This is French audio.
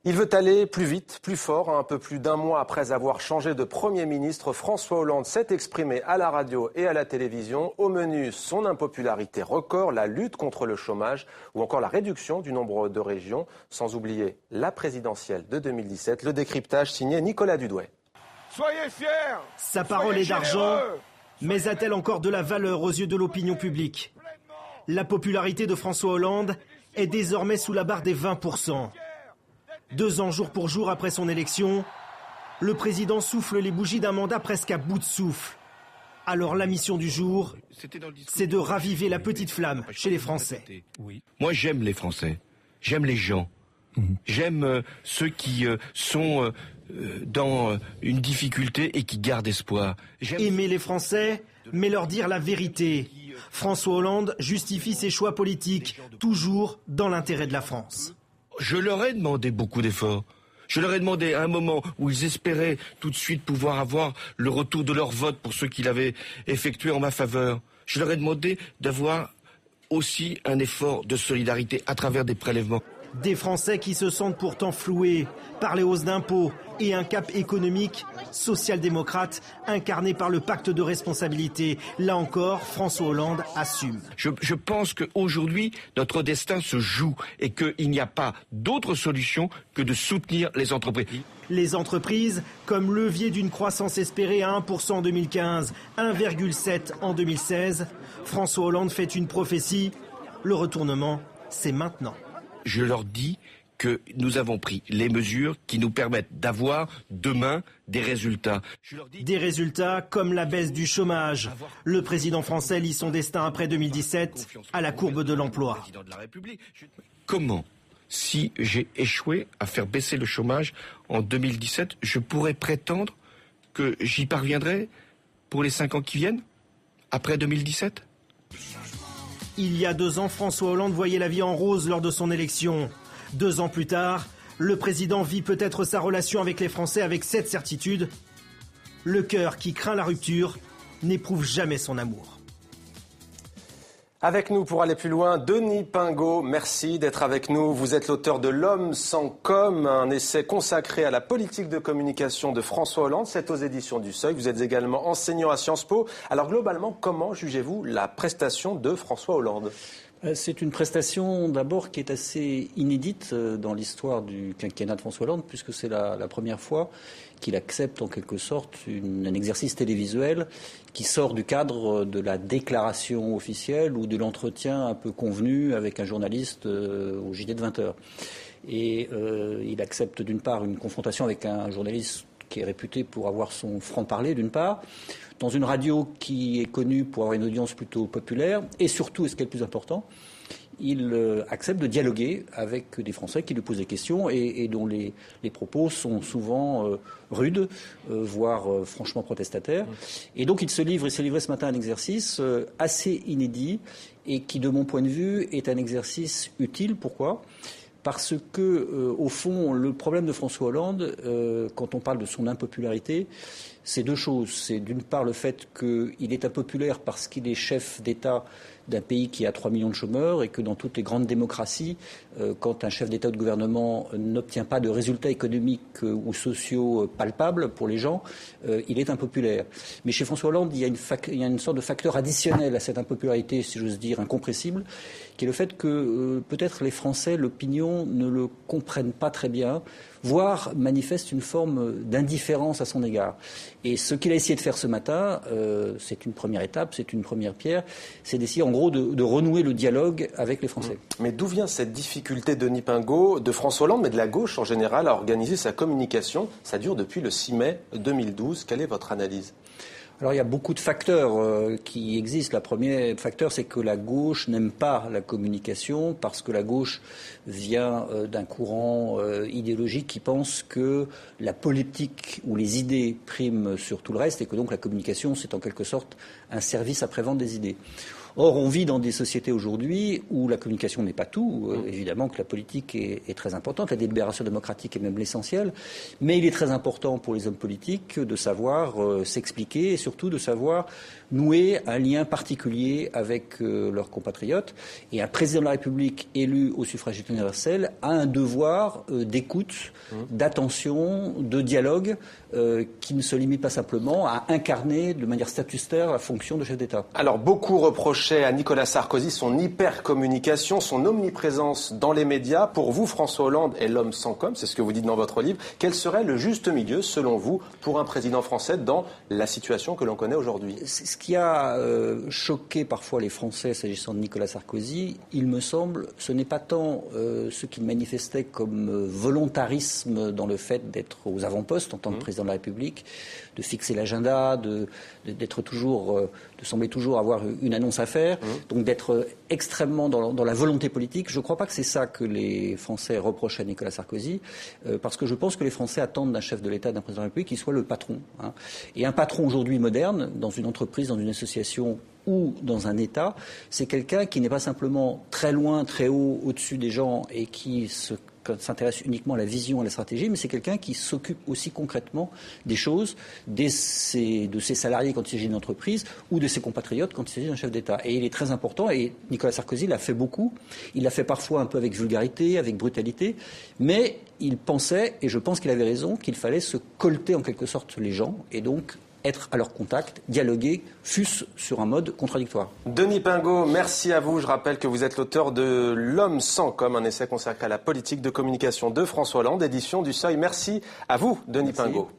Il veut aller plus vite, plus fort. Un peu plus d'un mois après avoir changé de Premier ministre, François Hollande s'est exprimé à la radio et à la télévision. Au menu, son impopularité record, la lutte contre le chômage ou encore la réduction du nombre de régions, sans oublier la présidentielle de 2017. Le décryptage signé Nicolas Dudouet. Soyez fiers. Sa parole est d'argent, mais a-t-elle encore de la valeur aux yeux de l'opinion publique ? La popularité de François Hollande est désormais sous la barre des 20%. 2 ans jour pour jour après son élection, le président souffle les bougies d'un mandat presque à bout de souffle. Alors la mission du jour, c'est de raviver la petite flamme chez les Français. Moi j'aime les Français, j'aime les gens, j'aime ceux qui sont dans une difficulté et qui gardent espoir. Aimer les Français, mais leur dire la vérité. François Hollande justifie ses choix politiques, toujours dans l'intérêt de la France. Je leur ai demandé beaucoup d'efforts. Je leur ai demandé à un moment où ils espéraient tout de suite pouvoir avoir le retour de leur vote pour ceux qui l'avaient effectué en ma faveur. Je leur ai demandé d'avoir aussi un effort de solidarité à travers des prélèvements. Des Français qui se sentent pourtant floués par les hausses d'impôts et un cap économique social-démocrate incarné par le pacte de responsabilité. Là encore, François Hollande assume. Je pense qu'aujourd'hui, notre destin se joue et qu'il n'y a pas d'autre solution que de soutenir les entreprises. Les entreprises, comme levier d'une croissance espérée à 1% en 2015, 1,7% en 2016, François Hollande fait une prophétie. Le retournement, c'est maintenant. Je leur dis que nous avons pris les mesures qui nous permettent d'avoir demain des résultats. Des résultats comme la baisse du chômage. Le président français lie son destin après 2017 à la courbe de l'emploi. Comment, si j'ai échoué à faire baisser le chômage en 2017, je pourrais prétendre que j'y parviendrai pour les 5 ans qui viennent, après 2017 ? Il y a 2 ans, François Hollande voyait la vie en rose lors de son élection. 2 ans plus tard, le président vit peut-être sa relation avec les Français avec cette certitude. Le cœur qui craint la rupture n'éprouve jamais son amour. Avec nous pour aller plus loin, Denis Pingot, merci d'être avec nous. Vous êtes l'auteur de L'homme sans com, un essai consacré à la politique de communication de François Hollande. C'est aux éditions du Seuil. Vous êtes également enseignant à Sciences Po. Alors globalement, comment jugez-vous la prestation de François Hollande ? C'est une prestation d'abord qui est assez inédite dans l'histoire du quinquennat de François Hollande, puisque c'est la première fois qu'il accepte en quelque sorte un exercice télévisuel qui sort du cadre de la déclaration officielle ou de l'entretien un peu convenu avec un journaliste au JT de 20h. Et il accepte d'une part une confrontation avec un journaliste qui est réputé pour avoir son franc-parler d'une part, dans une radio qui est connue pour avoir une audience plutôt populaire, et surtout, et ce qui est le plus important, il accepte de dialoguer avec des Français qui lui posent des questions et dont les propos sont souvent rudes, voire franchement protestataires. Et donc il s'est livré ce matin à un exercice assez inédit et qui, de mon point de vue, est un exercice utile. Pourquoi ? Parce que, au fond, le problème de François Hollande, quand on parle de son impopularité, c'est 2 choses. C'est d'une part le fait qu'il est impopulaire parce qu'il est chef d'État d'un pays qui a 3 millions de chômeurs et que dans toutes les grandes démocraties, quand un chef d'État ou de gouvernement n'obtient pas de résultats économiques ou sociaux palpables pour les gens, il est impopulaire. Mais chez François Hollande, il y a une sorte de facteur additionnel à cette impopularité, si j'ose dire, incompressible, qui est le fait que peut-être les Français, l'opinion, ne le comprennent pas très bien, voire manifestent une forme d'indifférence à son égard. Et ce qu'il a essayé de faire ce matin, c'est une première étape, c'est une première pierre, c'est d'essayer en gros de renouer le dialogue avec les Français. Mais d'où vient cette difficulté, Denis Pingot, de François Hollande, mais de la gauche en général, à organiser sa communication ? Ça dure depuis le 6 mai 2012. Quelle est votre analyse ? Alors il y a beaucoup de facteurs qui existent. Le premier facteur, c'est que la gauche n'aime pas la communication parce que la gauche vient d'un courant idéologique qui pense que la politique ou les idées priment sur tout le reste et que donc la communication, c'est en quelque sorte un service après-vente des idées. Or, on vit dans des sociétés aujourd'hui où la communication n'est pas tout. Évidemment que la politique est très importante, la délibération démocratique est même l'essentiel, mais il est très important pour les hommes politiques de savoir s'expliquer et surtout de savoir nouer un lien particulier avec leurs compatriotes. Et un président de la République élu au suffrage universel a un devoir d'écoute, d'attention, de dialogue qui ne se limite pas simplement à incarner de manière statutaire la fonction de chef d'État. Alors, beaucoup reprochaient à Nicolas Sarkozy son hyper-communication, son omniprésence dans les médias. Pour vous, François Hollande est l'homme sans com', c'est ce que vous dites dans votre livre. Quel serait le juste milieu, selon vous, pour un président français dans la situation que l'on connaît aujourd'hui ? Ce qui a choqué parfois les Français s'agissant de Nicolas Sarkozy, il me semble, ce n'est pas tant ce qu'il manifestait comme volontarisme dans le fait d'être aux avant-postes en tant que président de la République, de fixer l'agenda, d'être toujours, de sembler toujours avoir une annonce à faire, donc d'être extrêmement dans la volonté politique. Je ne crois pas que c'est ça que les Français reprochent à Nicolas Sarkozy, parce que je pense que les Français attendent d'un chef de l'État, d'un président de la République, qu'il soit le patron. Et un patron aujourd'hui moderne, dans une entreprise, dans une association ou dans un État, c'est quelqu'un qui n'est pas simplement très loin, très haut, au-dessus des gens et qui s'intéresse uniquement à la vision, à la stratégie, mais c'est quelqu'un qui s'occupe aussi concrètement des choses, de ses salariés quand il s'agit d'une entreprise ou de ses compatriotes quand il s'agit d'un chef d'État. Et il est très important, et Nicolas Sarkozy l'a fait beaucoup. Il l'a fait parfois un peu avec vulgarité, avec brutalité, mais il pensait, et je pense qu'il avait raison, qu'il fallait se colter en quelque sorte les gens, et donc être à leur contact, dialoguer, fût-ce sur un mode contradictoire. Denis Pingot, merci à vous. Je rappelle que vous êtes l'auteur de L'homme sans com', un essai consacré à la politique de communication de François Hollande, édition du Seuil. Merci à vous, Denis Pingot.